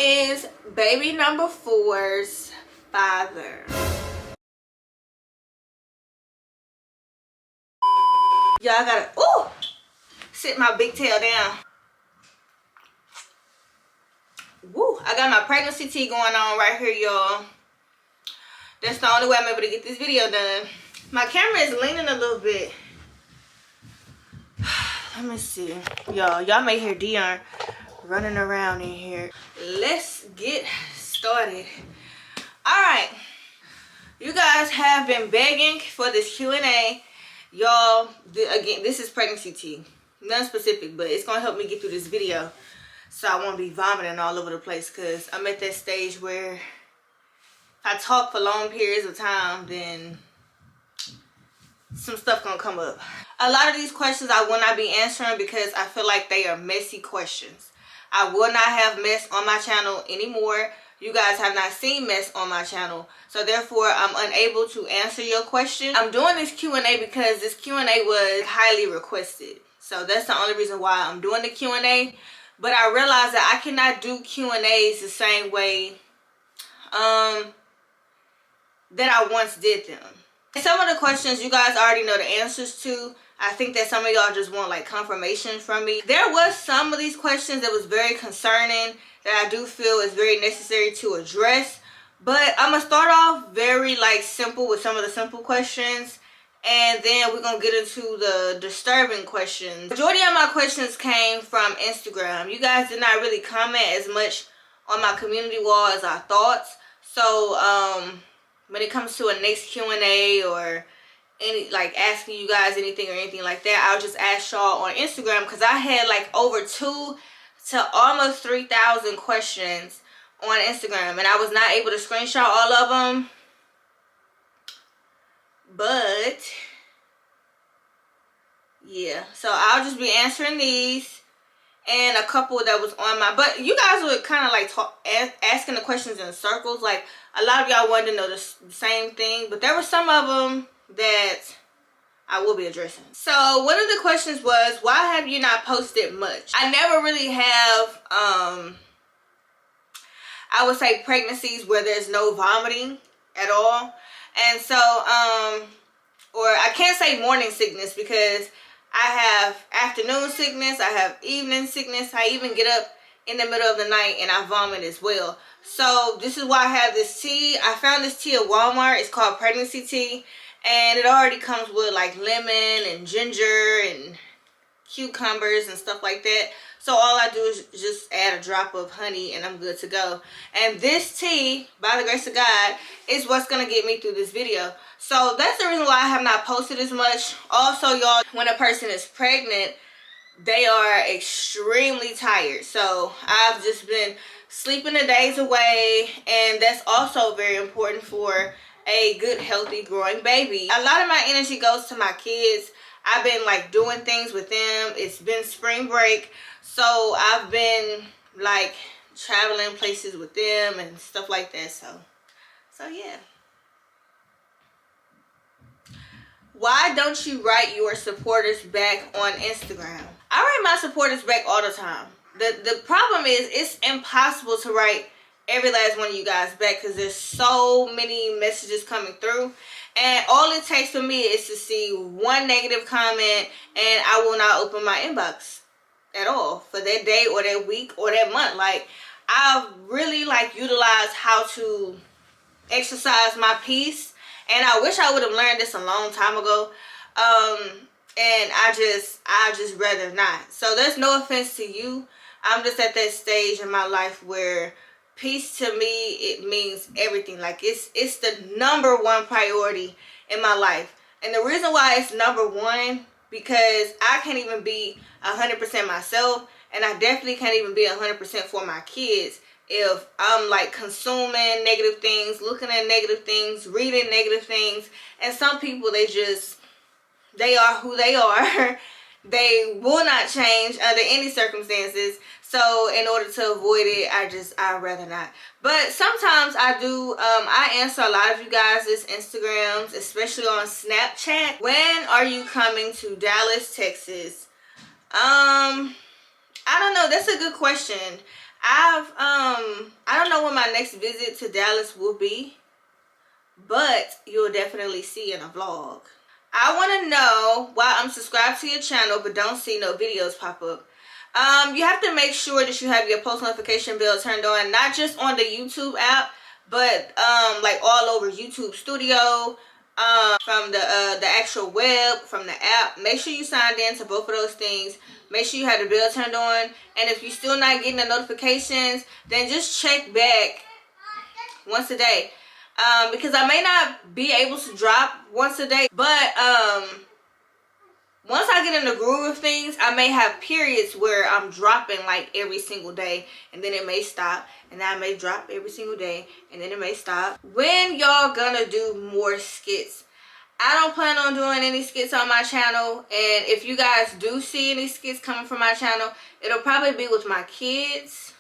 is baby number 4's father. Y'all gotta sit my big tail down. Woo, I got my pregnancy tea going on right here, y'all. That's the only way I'm able to get this video done. My camera is leaning a little bit. Let me see. Y'all may hear Dion running around in here. Let's get started. Alright. You guys have been begging for this Q&A. Y'all, again, this is pregnancy tea. None specific, but it's going to help me get through this video. So I won't be vomiting all over the place, because I'm at that stage where if I talk for long periods of time, then some stuff gonna come up. A lot of these questions I will not be answering because I feel like they are messy questions. I will not have mess on my channel anymore. You guys have not seen mess on my channel, so therefore I'm unable to answer your question. I'm doing this Q&A because this Q&A was highly requested, so that's the only reason why I'm doing the Q&A. But I realized that I cannot do Q&As the same way that I once did them. And some of the questions you guys already know the answers to. I think that some of y'all just want like confirmation from me. There was some of these questions that was very concerning that I do feel is very necessary to address. But I'm gonna start off very like simple with some of the simple questions, and then we're gonna get into the disturbing questions. Majority of my questions came from Instagram. You guys did not really comment as much on my community wall as I thought. So when it comes to a next Q&A or any like asking you guys anything or anything like that, I'll just ask y'all on Instagram, because I had like over 2,000 to almost 3,000 questions on Instagram, and I was not able to screenshot all of them. But yeah, so I'll just be answering these and a couple that was on my, but you guys were kind of like asking the questions in circles. Like a lot of y'all wanted to know the same thing, but there were some of them that I will be addressing. So one of the questions was, why have you not posted much? I never really have I would say pregnancies where there's no vomiting at all. And so or I can't say morning sickness, because I have afternoon sickness, I have evening sickness, I even get up in the middle of the night and I vomit as well. So this is why I have this tea. I found this tea at Walmart. It's called pregnancy tea, and it already comes with like lemon and ginger and cucumbers and stuff like that. So all I do is just add a drop of honey and I'm good to go. And this tea, by the grace of God, is what's gonna get me through this video. So that's the reason why I have not posted as much. Also, y'all, when a person is pregnant, they are extremely tired. So I've just been sleeping the days away, and that's also very important for a good, healthy, growing baby. A lot of my energy goes to my kids. I've been like doing things with them. It's been spring break, so I've been like traveling places with them and stuff like that. So yeah. Why don't you write your supporters back on Instagram? I write my supporters back all the time. The problem is it's impossible to write every last one of you guys back, because there's so many messages coming through, and all it takes for me is to see one negative comment and I will not open my inbox at all for that day or that week or that month. Like, I've really like utilized how to exercise my peace, and I wish I would have learned this a long time ago. And I just rather not. So there's no offense to you. I'm just at that stage in my life where peace to me, it means everything. Like it's the #1 priority in my life. And the reason why it's #1, because I can't even be 100% myself, and I definitely can't even be 100% for my kids if I'm like consuming negative things, looking at negative things, reading negative things. And some people, they are who they are. They will not change under any circumstances. So in order to avoid it, I'd rather not. But sometimes I do, I answer a lot of you guys' Instagrams, especially on Snapchat. When are you coming to Dallas, Texas? I don't know. That's a good question. my next visit to Dallas will be, but you'll definitely see in a vlog. I want to know why I'm subscribed to your channel but don't see no videos pop up. You have to make sure that you have your post notification bell turned on, not just on the YouTube app, but like all over YouTube Studio, from the actual web, from the app. Make sure you signed in to both of those things. Make sure you have the bell turned on, and if you're still not getting the notifications, then just check back once a day, because I may not be able to drop once a day, but once I get in the groove of things, I may have periods where I'm dropping like every single day, and then it may stop, and then I may drop every single day, and then it may stop. When y'all gonna do more skits? I don't plan on doing any skits on my channel, and if you guys do see any skits coming from my channel, it'll probably be with my kids.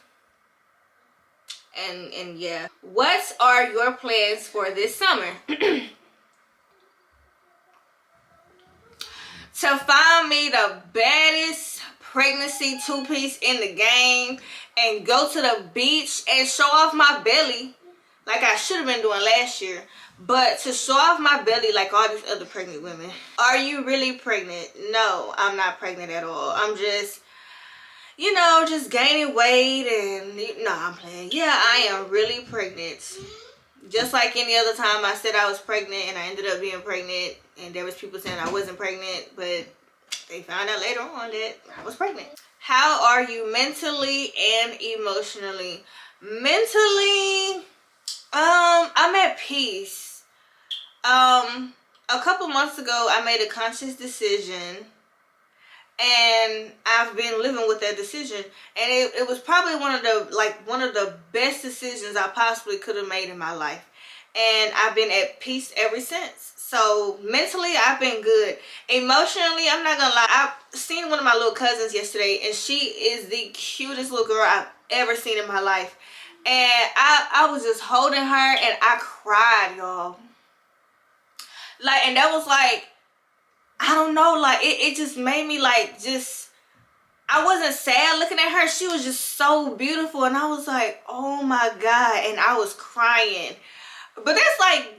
And yeah. What are your plans for this summer? To find me the baddest pregnancy two-piece in the game and go to the beach and show off my belly like I should have been doing last year, but to show off my belly like all these other pregnant women. Are you really pregnant? No, I'm not pregnant at all. I'm just, you know, just gaining weight, and no, I'm playing. Yeah, I am really pregnant. Just like any other time I said I was pregnant and I ended up being pregnant, and there was people saying I wasn't pregnant, but they found out later on that I was pregnant. How are you mentally and emotionally? Mentally, I'm at peace. A couple months ago, I made a conscious decision, and I've been living with that decision, and it was probably one of the best decisions I possibly could have made in my life, and I've been at peace ever since. So mentally, I've been good. Emotionally, I'm not gonna lie, I seen one of my little cousins yesterday, and she is the cutest little girl I've ever seen in my life, and I was just holding her, and I cried, y'all. Like, and that was like, I don't know, like it just made me like, just, I wasn't sad looking at her. She was just so beautiful, and I was like, oh my God, and I was crying. But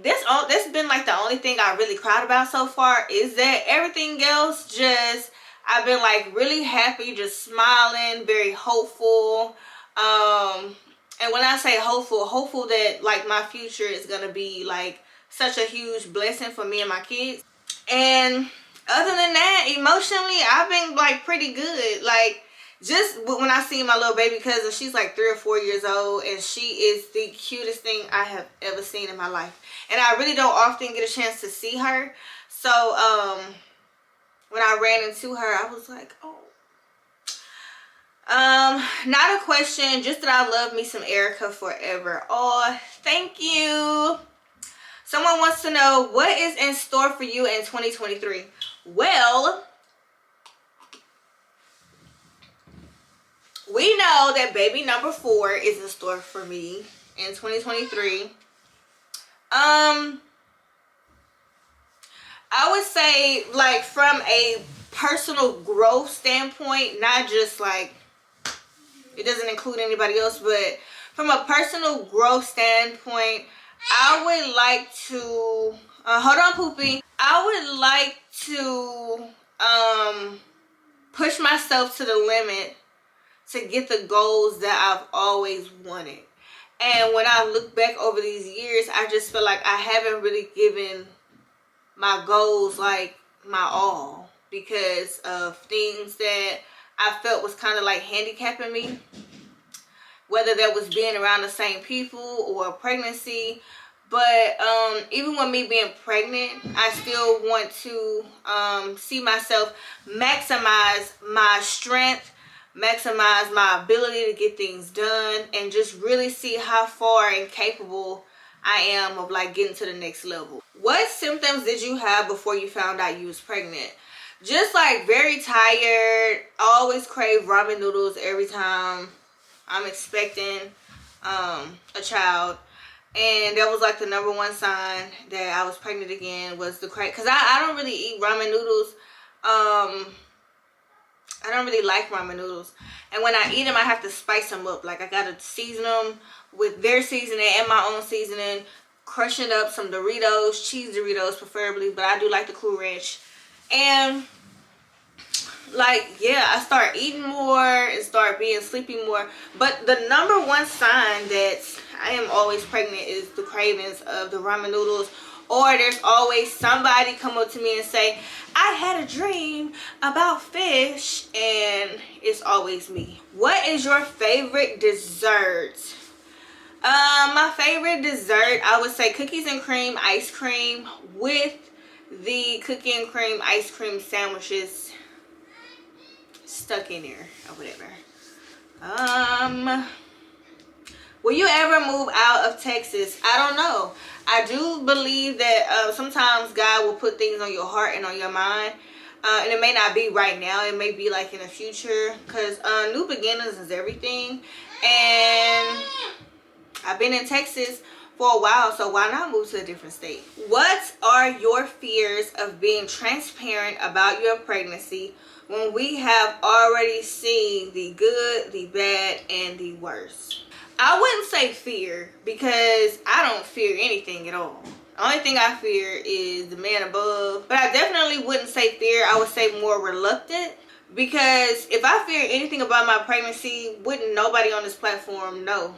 that's been like the only thing I really cried about so far. Is that everything else, just, I've been like really happy, just smiling, very hopeful. And when I say hopeful that like my future is gonna be like such a huge blessing for me and my kids. And other than that, emotionally, I've been like pretty good. Like, just when I see my little baby cousin, she's like 3 or 4 years old, and she is the cutest thing I have ever seen in my life. And I really don't often get a chance to see her. So when I ran into her, I was like, oh. Not a question, just that I love me some Erica forever. Oh, thank you. Someone wants to know, what is in store for you in 2023? Well, we know that baby number 4 is in store for me in 2023. I would say, like, from a personal growth standpoint, not just like, it doesn't include anybody else, but from a personal growth standpoint, I would like to, hold on, Poopy. I would like to push myself to the limit to get the goals that I've always wanted. And when I look back over these years, I just feel like I haven't really given my goals like my all, because of things that I felt was kind of like handicapping me, whether that was being around the same people or pregnancy. But even with me being pregnant, I still want to see myself maximize my strength, maximize my ability to get things done, and just really see how far and capable I am of like getting to the next level. What symptoms did you have before you found out you was pregnant? Just like very tired, always crave ramen noodles every time I'm expecting a child. And that was like the #1 sign that I was pregnant again, was the crave. Because I don't really eat ramen noodles. I don't really like ramen noodles. And when I eat them, I have to spice them up. Like, I gotta season them with their seasoning and my own seasoning. Crushing up some Doritos, cheese Doritos preferably, but I do like the Cool Ranch. And like, yeah, I start eating more and start being sleepy more. But the number one sign that I am always pregnant is the cravings of the ramen noodles. Or there's always somebody come up to me and say, I had a dream about fish, and it's always me. What is your favorite dessert? My favorite dessert, I would say cookies and cream ice cream with the cookie and cream ice cream sandwiches stuck in there or whatever. Will you ever move out of Texas? I don't know. I do believe that sometimes God will put things on your heart and on your mind. And it may not be right now. It may be like in the future. Because new beginnings is everything. And I've been in Texas for a while. So why not move to a different state? What are your fears of being transparent about your pregnancy when we have already seen the good, the bad, and the worst? I wouldn't say fear, because I don't fear anything at all. The only thing I fear is the man above. But I definitely wouldn't say fear. I would say more reluctant. Because if I fear anything about my pregnancy, wouldn't nobody on this platform know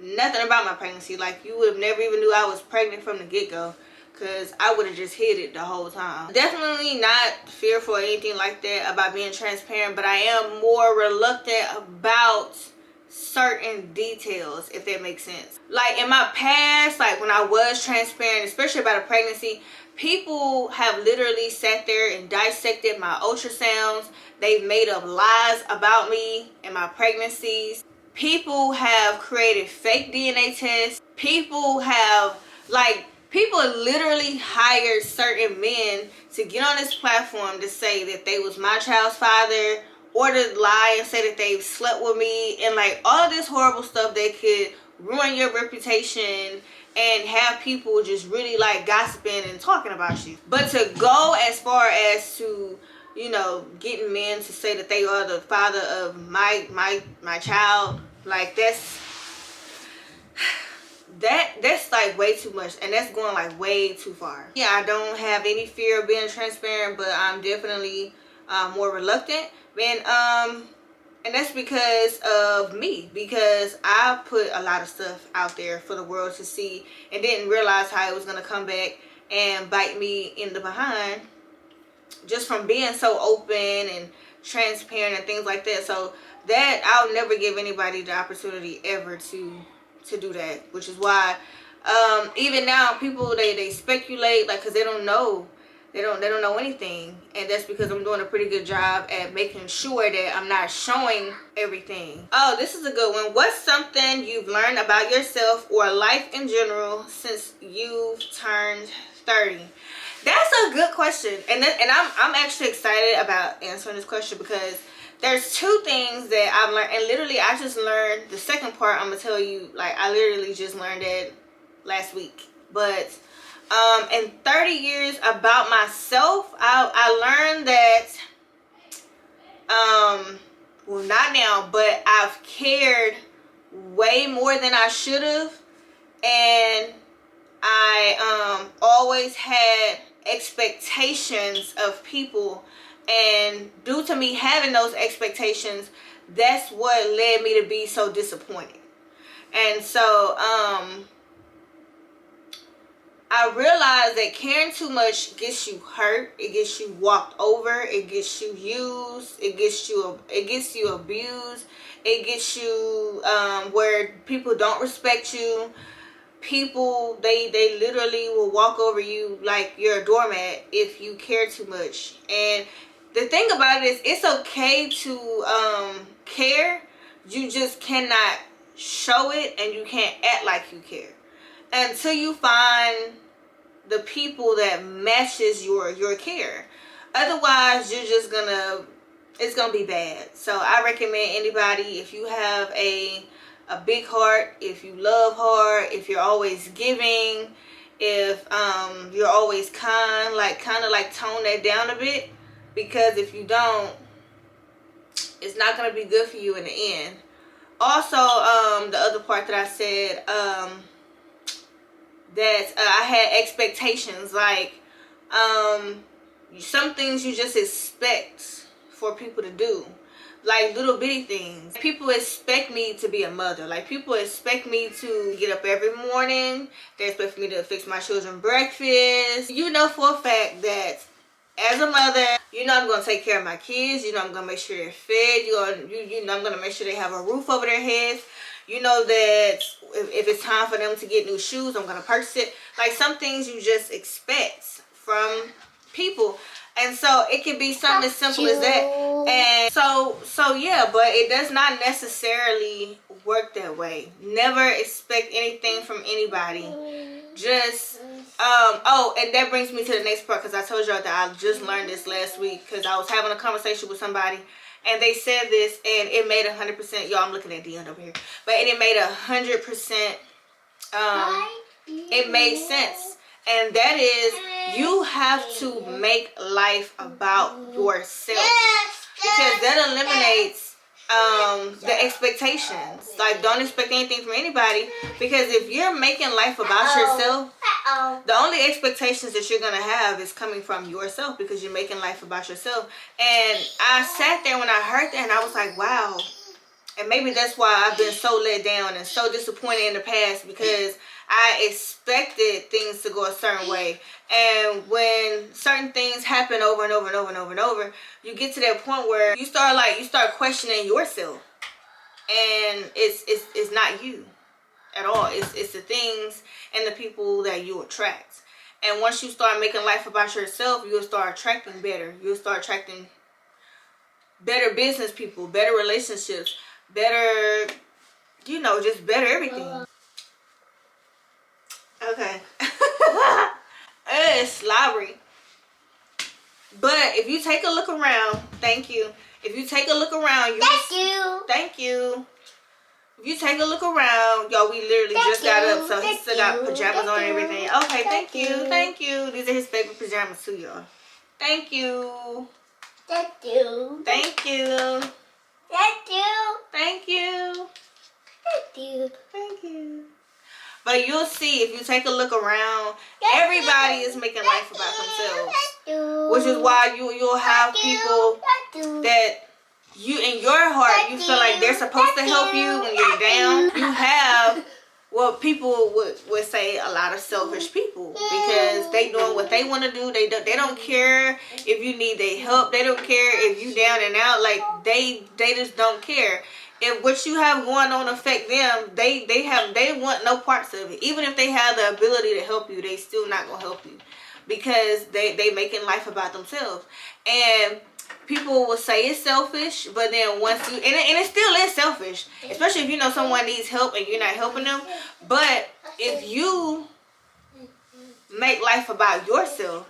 nothing about my pregnancy? Like, you would have never even knew I was pregnant from the get-go. Because I would have just hid it the whole time. Definitely not fearful or anything like that about being transparent. But I am more reluctant about certain details, if that makes sense. Like, in my past, like when I was transparent, especially about a pregnancy, people have literally sat there and dissected my ultrasounds. They've made up lies about me and my pregnancies. People have created fake DNA tests. People have, like, people literally hired certain men to get on this platform to say that they was my child's father, or to lie and say that they've slept with me, and like all of this horrible stuff that could ruin your reputation and have people just really like gossiping and talking about you. But to go as far as to, you know, getting men to say that they are the father of my child, like that's like way too much, and that's going like way too far. Yeah, I don't have any fear of being transparent, but I'm definitely more reluctant. And that's because of me, because I put a lot of stuff out there for the world to see and didn't realize how it was going to come back and bite me in the behind just from being so open and transparent and things like that. So that, I'll never give anybody the opportunity ever to do that, which is why even now people they speculate, like, because they don't know. They don't know anything, and that's because I'm doing a pretty good job at making sure that I'm not showing everything. Oh, this is a good one. What's something you've learned about yourself or life in general since you've turned 30? That's a good question, and I'm actually excited about answering this question, because there's two things that I've learned, and literally I just learned the second part. I'm gonna tell you, like, I literally just learned it last week, but in 30 years about myself, I learned that, well, not now, but I've cared way more than I should have, and I always had expectations of people, and due to me having those expectations, that's what led me to be so disappointed. And so I realized that caring too much gets you hurt. It gets you walked over. It gets you used. It gets you abused. It gets you where people don't respect you. People, they literally will walk over you like you're a doormat if you care too much. And the thing about it is, it's okay to care. You just cannot show it, and you can't act like you care until you find the people that matches your care. Otherwise, you're just it's gonna be bad. So I recommend anybody, if you have a big heart, if you love hard, if you're always giving, if you're always kind of like tone that down a bit, because if you don't, it's not going to be good for you in the end. Also, the other part that I said, that I had expectations, like some things you just expect for people to do, like little bitty things. People expect me to be a mother. Like, people expect me to get up every morning. They expect me to fix my children breakfast. You know for a fact that as a mother, you know I'm going to take care of my kids. You know I'm going to make sure they're fed. You know I'm going to make sure they have a roof over their heads. You know that if it's time for them to get new shoes, I'm going to purchase it. Like, some things you just expect from people. And so it can be something as simple as that. And so yeah, but it does not necessarily work that way. Never expect anything from anybody. Just oh, and that brings me to the next part, because I told y'all that I just learned this last week, because I was having a conversation with somebody and they said this, and it made 100%. Y'all, I'm looking at Dion over here, but it made 100%. It made sense. And that is, you have to make life about yourself, because that eliminates the expectations. Like, don't expect anything from anybody, because if you're making life about yourself, the only expectations that you're gonna have is coming from yourself, because you're making life about yourself. And I sat there when I heard that, and I was like, wow. And maybe that's why I've been so let down and so disappointed in the past, because I expected things to go a certain way. And when certain things happen over and over and over and over and over, you get to that point where you start questioning yourself. And it's not you at all. It's the things and the people that you attract. And once you start making life about yourself, you'll start attracting better. You'll start attracting better business people, better relationships, better, you know, just better everything. Okay. It's slobbery. But if you take a look around, thank you. If you take a look around, thank you. If you take a look around, y'all, we literally just got up, so he still got pajamas on and everything. Okay, thank you. These are his favorite pajamas too, y'all. Thank you. Thank you. Thank you. Thank you. Thank you. Thank you. Thank you. But you'll see, if you take a look around, everybody is making life about themselves. Which is why you'll have people that you, in your heart, you feel like they're supposed to help you when you're down. You have what people would say a lot of selfish people, because they doing what they want to do. They don't care if you need their help. They don't care if you down and out. Like, they just don't care. If what you have going on affect them, they want no parts of it. Even if they have the ability to help you, they still not gonna help you, because they making life about themselves. And people will say it's selfish, but then once you, and it still is selfish, especially if you know someone needs help and you're not helping them. But if you make life about yourself,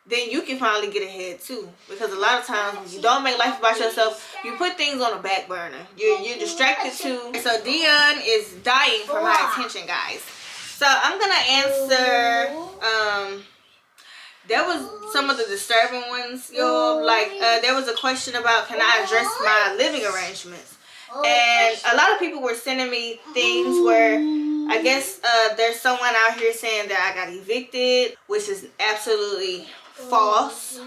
then you can finally get ahead too. Because a lot of times when you don't make life about yourself, you put things on a back burner. You're distracted too. So Dion is dying for my attention, guys. So I'm gonna answer there was some of the disturbing ones, y'all. Like there was a question about, can I address my living arrangements? And a lot of people were sending me things where I guess there's someone out here saying that I got evicted, which is absolutely false.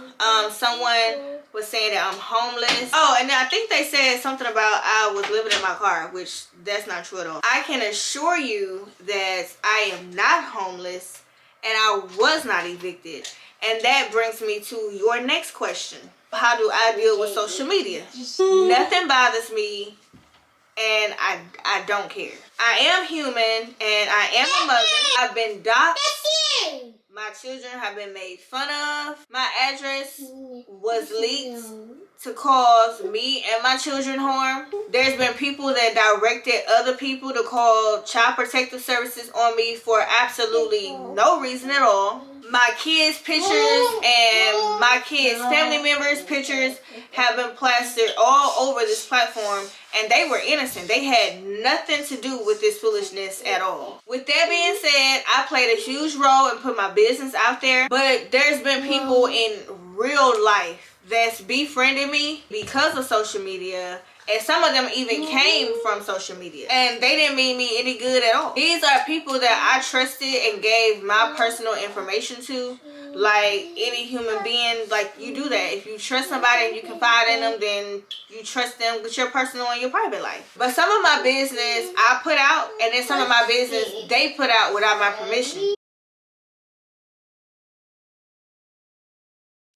Someone was saying that I'm homeless. Oh, and I think they said something about I was living in my car, which that's not true at all. I can assure you that I am not homeless and I was not evicted. And that brings me to your next question. How do I deal with social media? Nothing bothers me, and I don't care. I am human, and I am a mother. I've been doxxed. My children have been made fun of. My address was leaked to cause me and my children harm. There's been people that directed other people to call Child Protective Services on me for absolutely no reason at all. My kids' pictures and my kids' family members' pictures have been plastered all over this platform, and they were innocent. They had nothing to do with this foolishness at all. With that being said, I played a huge role and put my business out there, but there's been people in real life that's befriending me because of social media. And some of them even came from social media. And they didn't mean me any good at all. These are people that I trusted and gave my personal information to. Like any human being, like you do that. If you trust somebody and you confide in them, then you trust them with your personal and your private life. But some of my business I put out, and then some of my business they put out without my permission.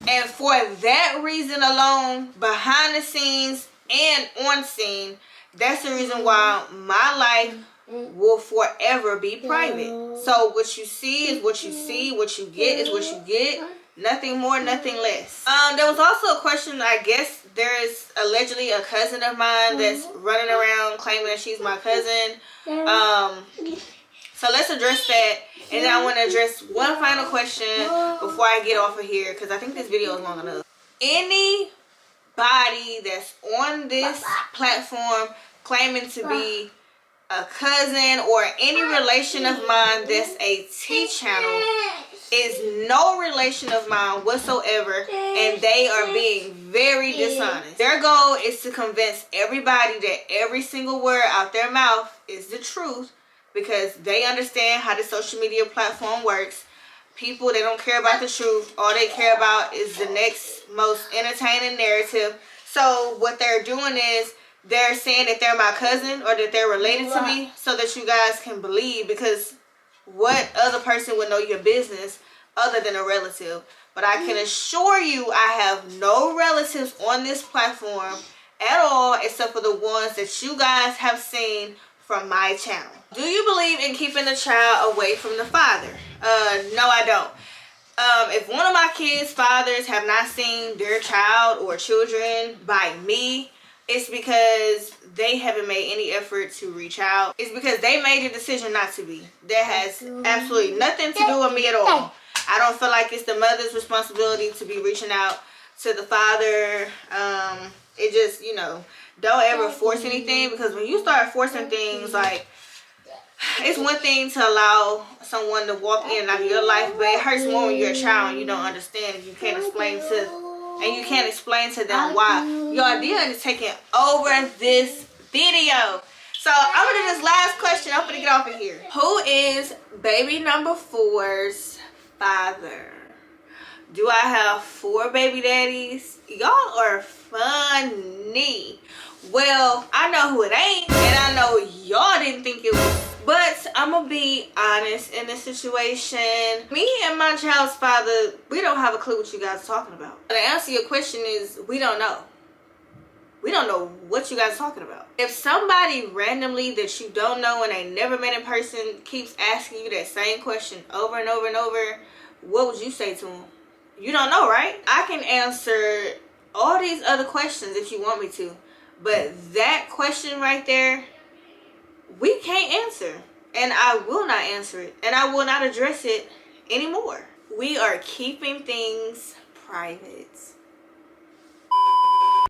And for that reason alone, behind the scenes and on scene, that's the reason why my life will forever be private. So what you see is what you see, what you get is what you get. Nothing more, nothing less. There was also a question, I guess there is allegedly a cousin of mine that's running around claiming that she's my cousin. So let's address that. And then I want to address one final question before I get off of here, because I think this video is long enough. Anybody that's on this platform claiming to be a cousin or any relation of mine that's a T channel is no relation of mine whatsoever, and they are being very dishonest. Their goal is to convince everybody that every single word out their mouth is the truth, because they understand how the social media platform works. People, they don't care about the truth. All they care about is the next most entertaining narrative. So what they're doing is they're saying that they're my cousin or that they're related to me so that you guys can believe, because what other person would know your business other than a relative? But I can assure you I have no relatives on this platform at all except for the ones that you guys have seen from my channel. Do you believe in keeping the child away from the father? No, I don't. If one of my kids' fathers have not seen their child or children by me, it's because they haven't made any effort to reach out. It's because they made a decision not to be. That has absolutely nothing to do with me at all. I don't feel like it's the mother's responsibility to be reaching out to the father. It just, you know, don't ever force anything, because when you start forcing things, like, it's one thing to allow someone to walk in and out of your life, but it hurts more when you're a child and you don't understand, and you can't explain to them why. Your idea is taking over this video. So I'm gonna do this last question. I'm gonna get off of here. Who is baby number 4's father? Do I have 4 baby daddies? Y'all are funny. Well, I know who it ain't, and I know y'all didn't think it was. But I'm gonna be honest in this situation. Me and my child's father, we don't have a clue what you guys are talking about. The answer to your question is we don't know. We don't know what you guys are talking about. If somebody randomly that you don't know and they never met in person keeps asking you that same question over and over and over, what would you say to them? You don't know, right? I can answer all these other questions if you want me to, but that question right there, we can't answer, and I will not answer it, and I will not address it anymore. We are keeping things private.